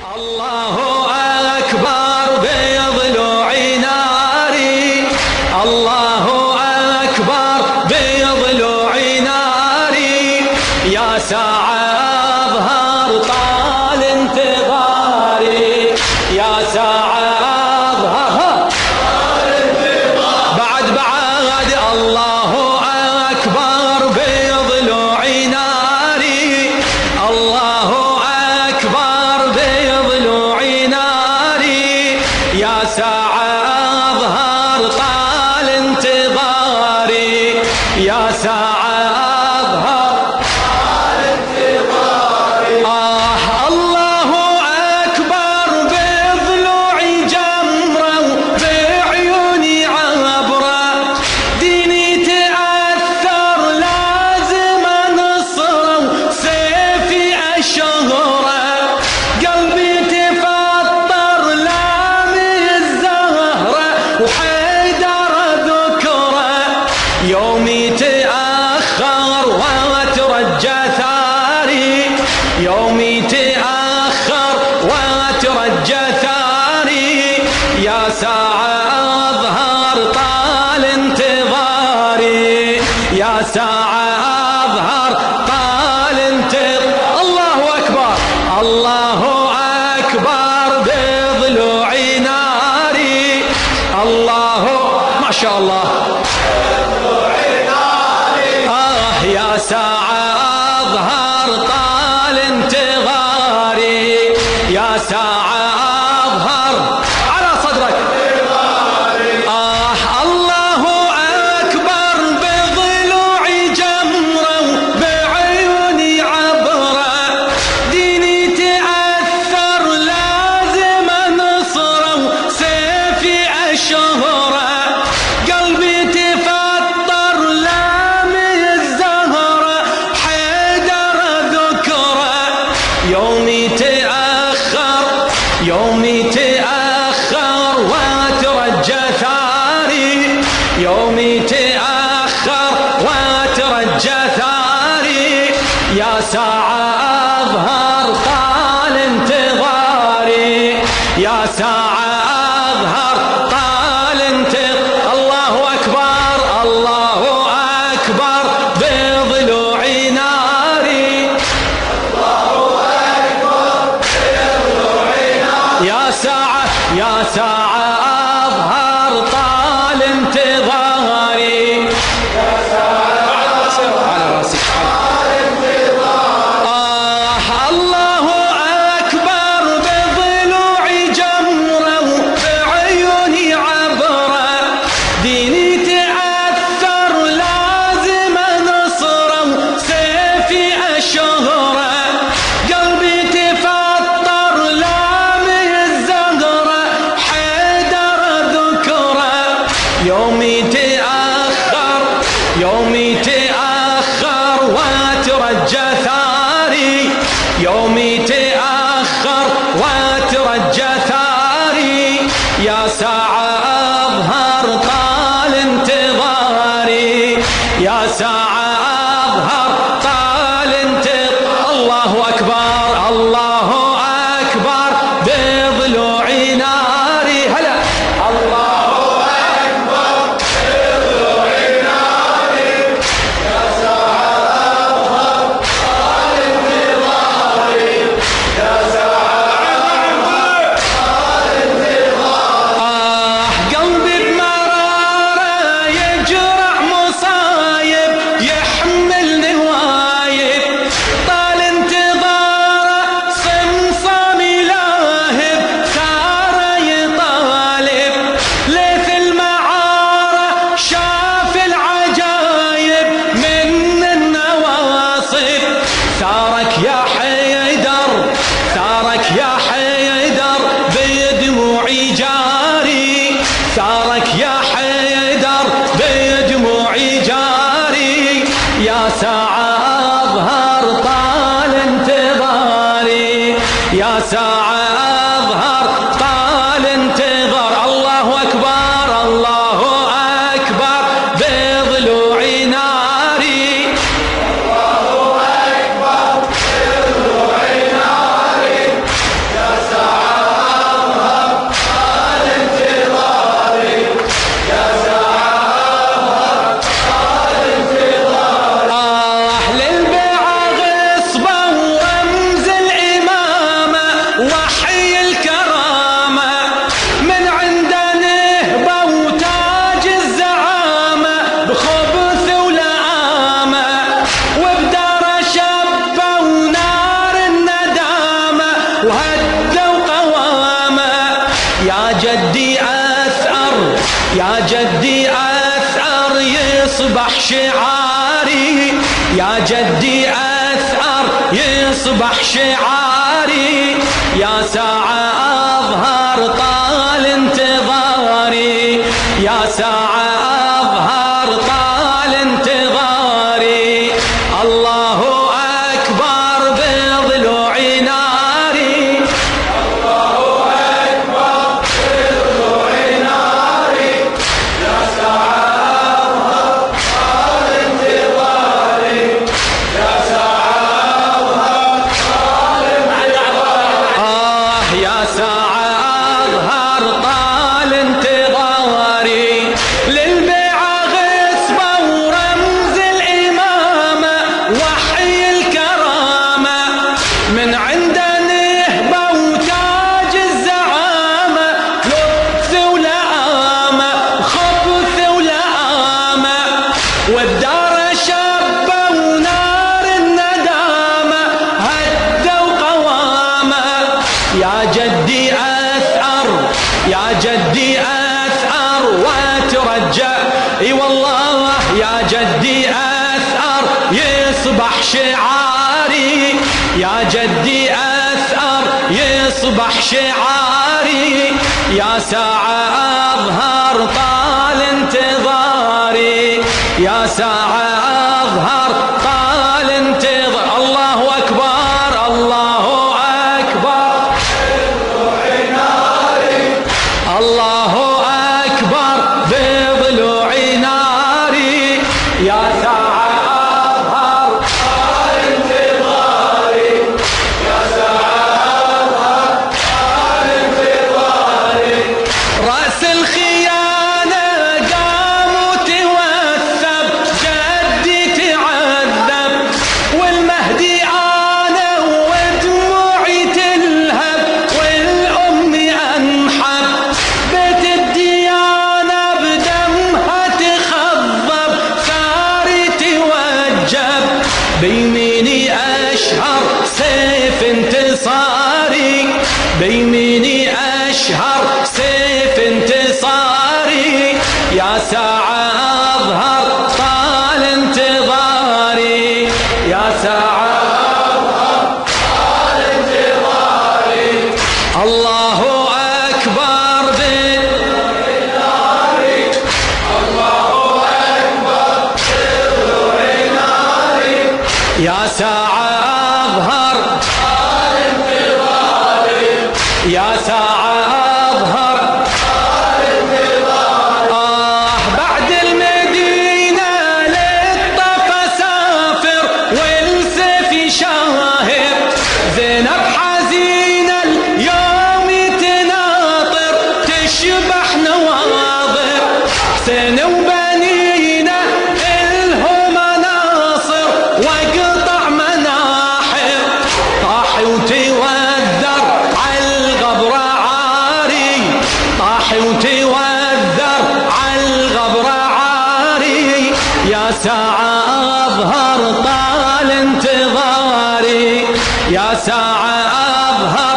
الله أكبر بضلوع ناري، الله أكبر بضلوع ناري، يا ساعة أظهر طال انتظاري، يا ساعة أظهر طال انتظاري، بعد الله أكبر بضلوع ناري، الله أكبر بضلوع ناري، يا ساعة أظهر طال انتظاري، يا ساعة أظهر طال انتظاري. الله أكبر بضلوعي جمرة وبعيوني عبرة، ديني تأثر لازم أنصره وسيفي أشهره، قلبي تفطر لامي الزهرة وحيدر ذكره، يومي تأخر واترجى ثاري، يومي تأخر واترجى ثاري، يا ساعة أظهر طال انتظاري، يا ساعة أظهر طال انتظاري. الله أكبر، الله أكبر بضلوع ناري، الله ما شاء الله، يا ساعة أظهر طال انتظاري، يا ساعة أظهر على صدرك. الله أكبر بضلوعي جمرة وبعيوني عبرة، ديني تأثر لازم أنصره وسيفي أشهره، قلبي تفطر لامي الزهرة حيدر ذكره، يومي تأخر، يومي تأخر واترجى ثاري، يومي تأخر واترجى ثاري، يا ساعة أظهر طال انتظاري، يا ساعة أظهر طال انتظاري. الله أكبر، الله أكبر بضلوع ناري، يا ساعة، يا ساعة أظهر طال انتظاري، يا ساعة على راسي طال انتظاري. الله أكبر بضلوعي جمرة وبعيوني عبرة، ديني تأثر لازم أنصره سيفي أشهره، قلبي تفطر لامي الزهرة حيدر ذكره، يومي تأخر، يومي تأخر واترجى ثاري، يومي تأخر واترجى ثاري، يا ساعة أظهر طال انتظاري، يا ساعة أظهر طال انتظاري. الله أكبر، الله أكبر بضلوع ناري، هلا الله أكبر بضلوع ناري، يا ساعة أظهر طال انتظاري، يا ساعة أظهر طال انتظاري. قلبي بمرارة يجرع مصايب، يحمل نوايب، طال انتظاره صمصامي لاهب، ثاره يطالب، ليث المعارة شاف العجايب من النواصب، ثارك يا حيدر، ثارك يا حيدر بدموعي جاري، ثارك يا حيدر بدموعي جاري، يا ساعة أظهر طال انتظاري، يا ساعة أظهر طال انتظار. الله أكبر، الله أكبر بضلوع ناري، الله أكبر بضلوع ناري، يا ساعة وهدوا قوامه. يا جدي أثأر يا جدي أثأر يصبح شعاري. يا جدي أثأر يصبح شعاري. يا ساعة أظهر طال انتظاري. يا ساعة أظهر طال انتظاري. الله أكبر بضلوع ناري. الله أكبر بضلوع ناري. يا ساعة أظهر طال انتظاري. يا ساعة أظهر طال انتظاري. يا ساعة أظهر طال انتظاري. للبيعة غصبة ورمز الإمامة وحي الكرامة. من عنده نهبة وتاج الزعامة. لطف ولآمة خبث ولآمة. والدار شابة ونار الندامة هدوا قوامة. يا جدي أثأر يا جدي أثأر وأترجى. اي والله يا جدي أثأر يصبح شعاري. يا جدي أثأر يصبح شعاري. يا ساعة أظهر طال انتظاري. يا ساعة أظهر طال انتظار. الله أكبر الله أكبر. الله أكبر بضلوع ناري. يا ساعة أظهر طال انتظاري. يا ساعة أظهر طال انتظاري. رأس الخيانة قام وتوثب. جدي تعذب والمهدي أنا ودموعي تلهب. والأم أنحب بيت الديانة بدمها تخضب. ثاري توجب بيميني أشهر سيف انتصاري. بيميني أشهر سيف انتصاري. يا ساعة أظهر طال انتظاري. يا ساعة أظهر طال انتظاري. الله أكبر بالناري. الله أكبر بالناري. يا ساعة أظهر طال انتظاري. يا ساعة أظهر طال انتظاري. بعد المدينة للطف أسافر والسيف شاهر. زينب حزينة اليوم تناطر تشبح نواظر. حسين وبنينا إلهم ناصر واقطع مناحر. طاحي وتوذر عالغبر عاري. طاحي وتوذر عالغبر عاري. يا ساعة أظهر طال انتظاري. يا ساعة أظهر